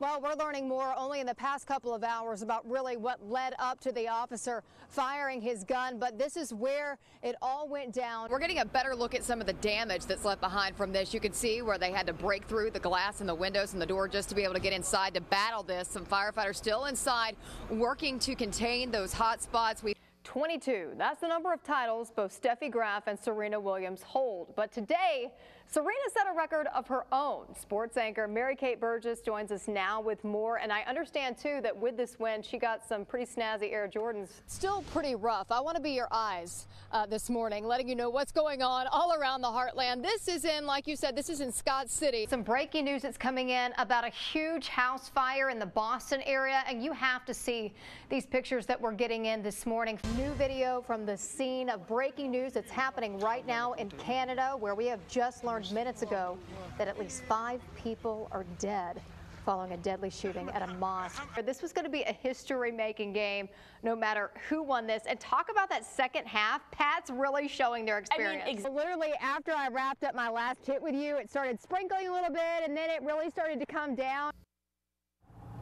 Well, we're learning more only in the past couple of hours about really what led up to the officer firing his gun, but this is where it all went down. We're getting a better look at some of the damage that's left behind from this. You can see where they had to break through the glass and the windows and the door just to be able to get inside to battle this. Some firefighters still inside working to contain those hot spots. 22, that's the number of titles both Steffi Graf and Serena Williams hold. But today, Serena set a record of her own. Sports anchor Mary Kate Burgess joins us now with more. And I understand, too, that with this win, she got some pretty snazzy Air Jordans. Still pretty rough. I want to be your eyes this morning, letting you know what's going on all around the heartland. This is in, like you said, this is in Scott City. Some breaking news that's coming in about a huge house fire in the Boston area. And you have to see these pictures that we're getting in this morning. New video from the scene of breaking news that's happening right now in Canada, where we have just learned minutes ago that at least 5 people are dead following a deadly shooting at a mosque. This was going to be a history-making game, no matter who won this. And talk about that second half. Pat's really showing their experience. I mean, literally after I wrapped up my last hit with you, it started sprinkling a little bit, and then it really started to come down.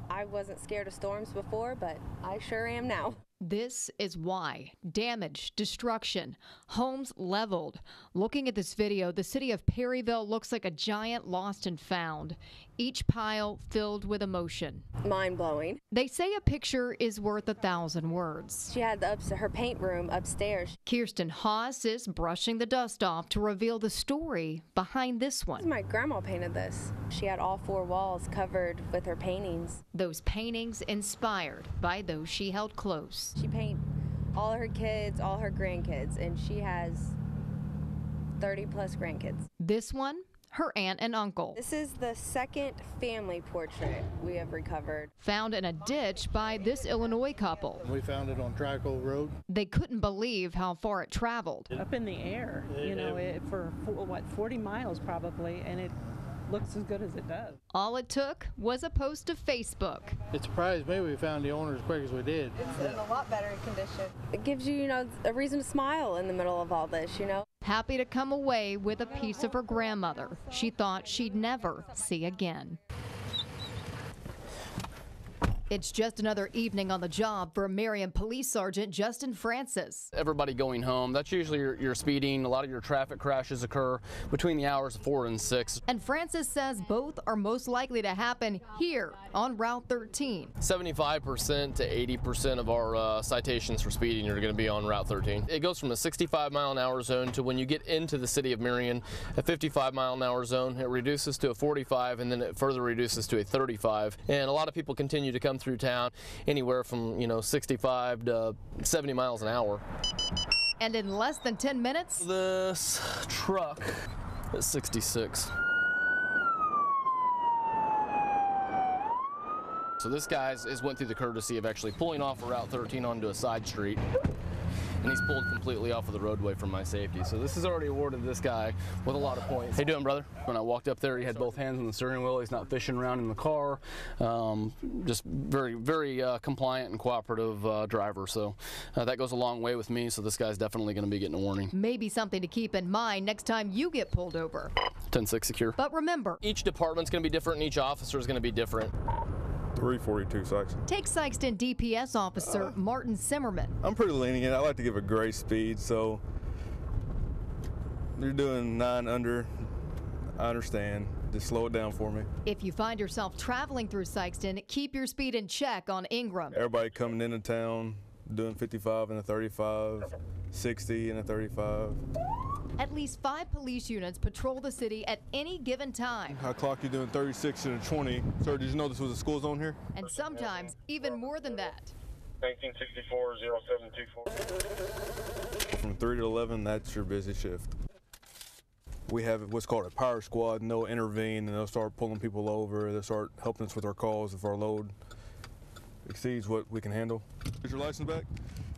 I wasn't scared of storms before, but I sure am now. This is why. Damage, destruction, homes leveled. Looking at this video, the city of Perryville looks like a giant lost and found, each pile filled with emotion. Mind-blowing. They say a picture is worth 1,000 words. She had her paint room upstairs. Kirsten Haas is brushing the dust off to reveal the story behind this one. My grandma painted this. She had all 4 walls covered with her paintings. Those paintings inspired by those she held close. She painted all her kids, all her grandkids, and she has 30 plus grandkids. This one, her aunt and uncle. This is the second family portrait we have recovered. Found in a ditch by this Illinois couple. We found it on Trico Road. They couldn't believe how far it traveled. Up in the air, for what, 40 miles probably, and it looks as good as it does. All it took was a post to Facebook. It surprised me we found the owner as quick as we did. It's in a lot better condition. It gives you, a reason to smile in the middle of all this, Happy to come away with a piece of her grandmother she thought she'd never see again. It's just another evening on the job for Marion Police Sergeant Justin Francis. Everybody going home, that's usually your speeding. A lot of your traffic crashes occur between the hours of 4 and 6. And Francis says both are most likely to happen here on Route 13. 75% to 80% of our citations for speeding are going to be on Route 13. It goes from a 65-mile-an-hour zone to when you get into the city of Marion, a 55-mile-an-hour zone. It reduces to a 45, and then it further reduces to a 35. And a lot of people continue to come through town anywhere from 65 to 70 miles an hour. And in less than 10 minutes, this truck is 66. So this guy went through the courtesy of actually pulling off of Route 13 onto a side street, and he's pulled completely off of the roadway for my safety. So this has already awarded this guy with a lot of points. How you doing, brother? When I walked up there, he had both hands on the steering wheel. He's not fishing around in the car. Just very, very compliant and cooperative driver. So that goes a long way with me. So this guy's definitely going to be getting a warning. Maybe something to keep in mind next time you get pulled over. 10-6 secure. But remember, each department's going to be different, and each officer is going to be different. 342 Sykeston. Take Sykeston DPS officer Martin Zimmerman. I'm pretty lenient. I like to give a grace speed, so you're doing 9 under. I understand. Just slow it down for me. If you find yourself traveling through Sykeston, keep your speed in check on Ingram. Everybody coming into town doing 55 and a 35, 60 and a 35. At least 5 police units patrol the city at any given time. I clocked you doing 36 and a 20. Sir, did you know this was a school zone here? And sometimes even more than that. 1964-0724. From 3 to 11, that's your busy shift. We have what's called a power squad, and they'll intervene, and they'll start pulling people over. They'll start helping us with our calls if our load exceeds what we can handle. Here's your license back,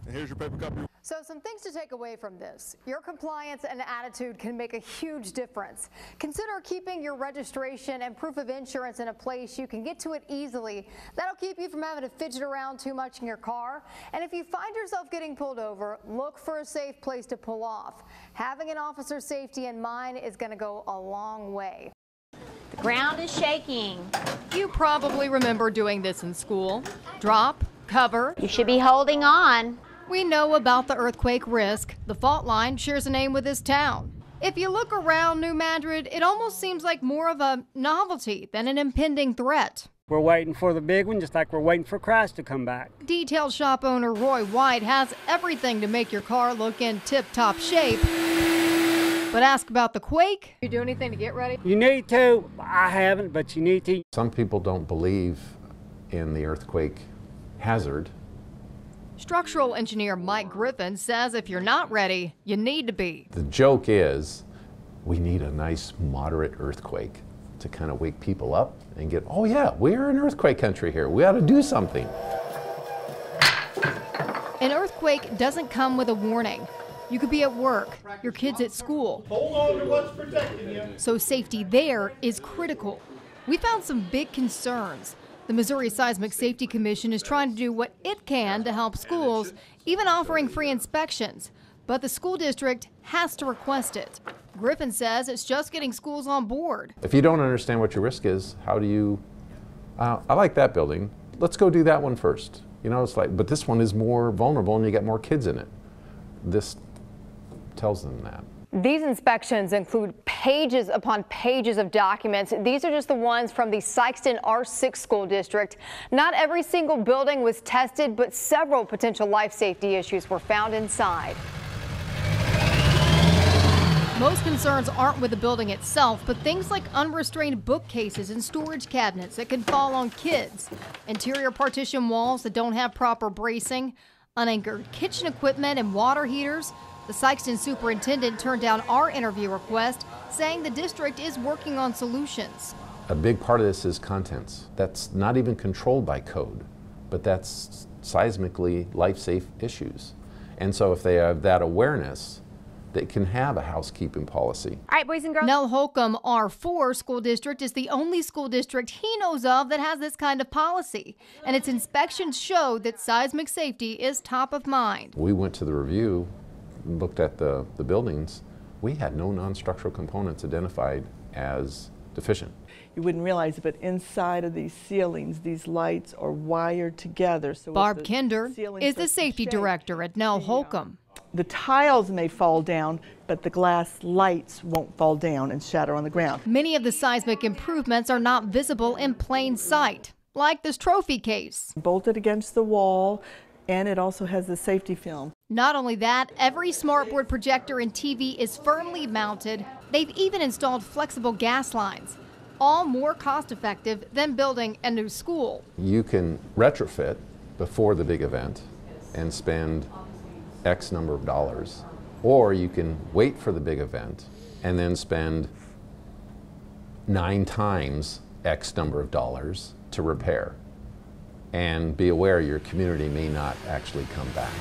and here's your paper copy. So some things to take away from this. Your compliance and attitude can make a huge difference. Consider keeping your registration and proof of insurance in a place you can get to it easily. That'll keep you from having to fidget around too much in your car. And if you find yourself getting pulled over, look for a safe place to pull off. Having an officer's safety in mind is going to go a long way. The ground is shaking. You probably remember doing this in school. Drop, cover. You should be holding on. We know about the earthquake risk. The fault line shares a name with this town. If you look around New Madrid, it almost seems like more of a novelty than an impending threat. We're waiting for the big one, just like we're waiting for Christ to come back. Detail shop owner Roy White has everything to make your car look in tip-top shape. But ask about the quake. You do anything to get ready? You need to. I haven't, but you need to. Some people don't believe in the earthquake hazard. Structural engineer Mike Griffin says if you're not ready, you need to be. The joke is we need a nice moderate earthquake to kind of wake people up and get, oh yeah, we're an earthquake country here. We ought to do something. An earthquake doesn't come with a warning. You could be at work, your kids at school. Hold on to what's protecting you. So safety there is critical. We found some big concerns. The Missouri Seismic Safety Commission is trying to do what it can to help schools, even offering free inspections. But the school district has to request it. Griffin says it's just getting schools on board. If you don't understand what your risk is, how do you, I like that building, let's go do that one first. You know, it's like, but this one is more vulnerable and you got more kids in it. This tells them that. These inspections include pages upon pages of documents. These are just the ones from the Sikeston R6 school district. Not every single building was tested, but several potential life safety issues were found inside. Most concerns aren't with the building itself, but things like unrestrained bookcases and storage cabinets that can fall on kids, interior partition walls that don't have proper bracing, unanchored kitchen equipment and water heaters. The Sikeston superintendent turned down our interview request, saying the district is working on solutions. A big part of this is contents. That's not even controlled by code, but that's seismically life-safe issues. And so if they have that awareness, they can have a housekeeping policy. All right, boys and girls. Nell Holcomb R4 school district is the only school district he knows of that has this kind of policy. And its inspections show that seismic safety is top of mind. We went to the review, looked at the buildings. We had no non-structural components identified as deficient. You wouldn't realize it, but inside of these ceilings, these lights are wired together. So Barb Kinder is the safety director at Nell Holcomb. The tiles may fall down, but the glass lights won't fall down and shatter on the ground. Many of the seismic improvements are not visible in plain sight, like this trophy case. Bolted against the wall, and it also has the safety film. Not only that, every smartboard projector and TV is firmly mounted. They've even installed flexible gas lines, all more cost-effective than building a new school. You can retrofit before the big event and spend X number of dollars, or you can wait for the big event and then spend 9 times X number of dollars to repair. And be aware your community may not actually come back.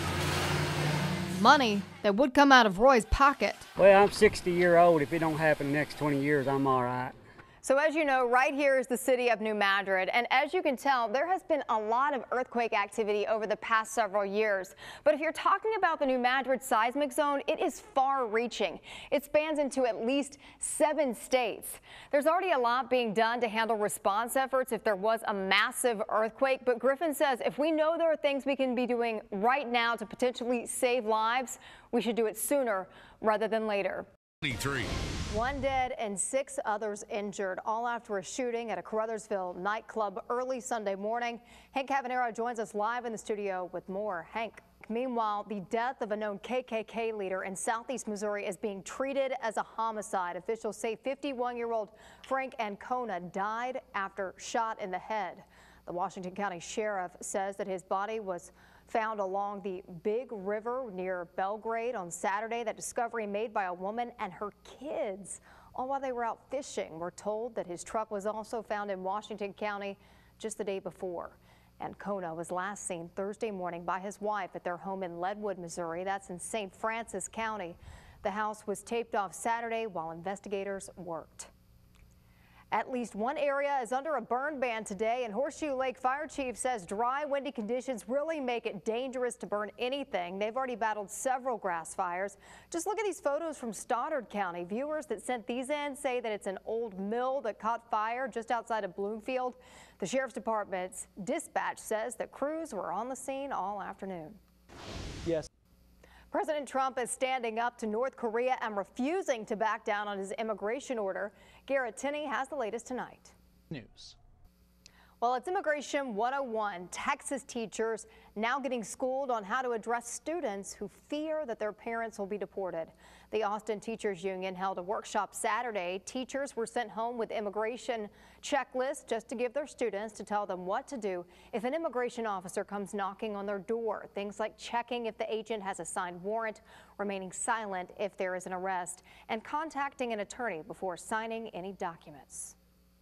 Money that would come out of Roy's pocket. Well, I'm 60-year-old. If it don't happen the next 20 years, I'm all right. So as you know, right here is the city of New Madrid, and as you can tell, there has been a lot of earthquake activity over the past several years. But if you're talking about the New Madrid seismic zone, it is far-reaching. It spans into at least 7 states. There's already a lot being done to handle response efforts if there was a massive earthquake, but Griffin says if we know there are things we can be doing right now to potentially save lives, we should do it sooner rather than later. 23. 1 dead and 6 others injured, all after a shooting at a Caruthersville nightclub early Sunday morning. Hank Cavanero joins us live in the studio with more. Hank, meanwhile, the death of a known KKK leader in southeast Missouri is being treated as a homicide. Officials say 51-year-old Frank Ancona died after shot in the head. The Washington County Sheriff says that his body was found along the Big River near Belgrade on Saturday. That discovery made by a woman and her kids, all while they were out fishing. We're told that his truck was also found in Washington County just the day before. Ancona was last seen Thursday morning by his wife at their home in Leadwood, Missouri. That's in St. Francis County. The house was taped off Saturday while investigators worked. At least one area is under a burn ban today, and Horseshoe Lake Fire Chief says dry, windy conditions really make it dangerous to burn anything. They've already battled several grass fires. Just look at these photos from Stoddard County. Viewers that sent these in say that it's an old mill that caught fire just outside of Bloomfield. The Sheriff's Department's dispatch says that crews were on the scene all afternoon. Yes. President Trump is standing up to North Korea and refusing to back down on his immigration order. Garrett Tinney has the latest tonight. News. Well, it's Immigration 101. Texas teachers now getting schooled on how to address students who fear that their parents will be deported. The Austin Teachers Union held a workshop Saturday. Teachers were sent home with immigration checklists just to give their students to tell them what to do if an immigration officer comes knocking on their door. Things like checking if the agent has a signed warrant, remaining silent if there is an arrest, and contacting an attorney before signing any documents.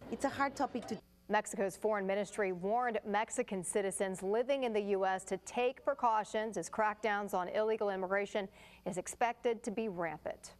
It's a hard topic to. Mexico's foreign ministry warned Mexican citizens living in the U.S. to take precautions as crackdowns on illegal immigration is expected to be rampant.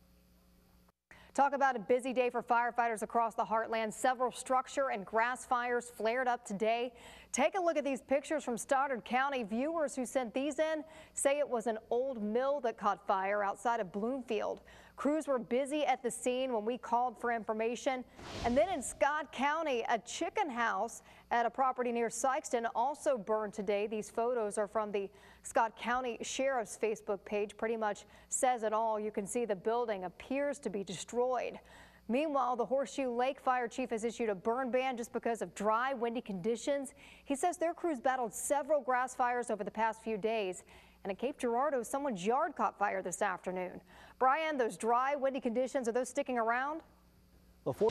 Talk about a busy day for firefighters across the heartland. Several structure and grass fires flared up today. Take a look at these pictures from Stoddard County. Viewers who sent these in say it was an old mill that caught fire outside of Bloomfield. Crews were busy at the scene when we called for information. And then in Scott County, a chicken house at a property near Sykeston also burned today. These photos are from the Scott County Sheriff's Facebook page. Pretty much says it all. You can see the building appears to be destroyed. Meanwhile, the Horseshoe Lake Fire Chief has issued a burn ban just because of dry, windy conditions. He says their crews battled several grass fires over the past few days. And at Cape Girardeau, someone's yard caught fire this afternoon. Brian, those dry, windy conditions, are those sticking around?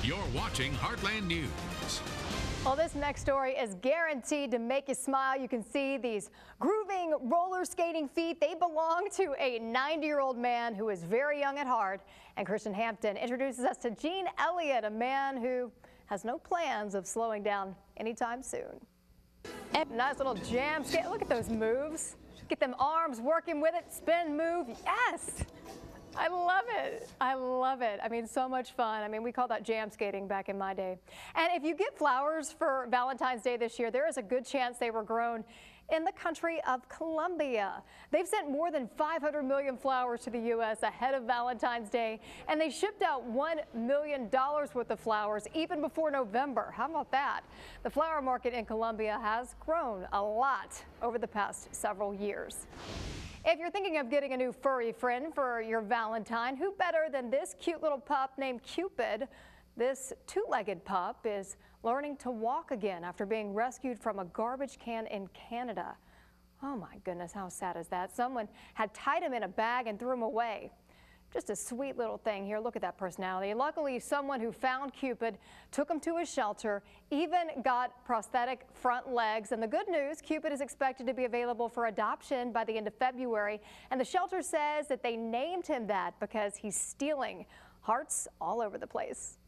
You're watching Heartland News. Well, this next story is guaranteed to make you smile. You can see these grooving roller skating feet. They belong to a 90-year-old man who is very young at heart. And Christian Hampton introduces us to Gene Elliott, a man who has no plans of slowing down anytime soon. Nice little jam skate. Look at those moves. Get them arms working with it. Spin, move. Yes. I love it. I love it. I mean, so much fun. I mean, we called that jam skating back in my day. And if you get flowers for Valentine's Day this year, there is a good chance they were grown in the country of Colombia. They've sent more than 500 million flowers to the U.S. ahead of Valentine's Day, and they shipped out $1 million worth of flowers even before November. How about that? The flower market in Colombia has grown a lot over the past several years. If you're thinking of getting a new furry friend for your Valentine, who better than this cute little pup named Cupid? This two-legged pup is learning to walk again after being rescued from a garbage can in Canada. Oh my goodness, how sad is that? Someone had tied him in a bag and threw him away. Just a sweet little thing here. Look at that personality. Luckily, someone who found Cupid took him to a shelter, even got prosthetic front legs. And the good news, Cupid is expected to be available for adoption by the end of February. And the shelter says that they named him that because he's stealing hearts all over the place.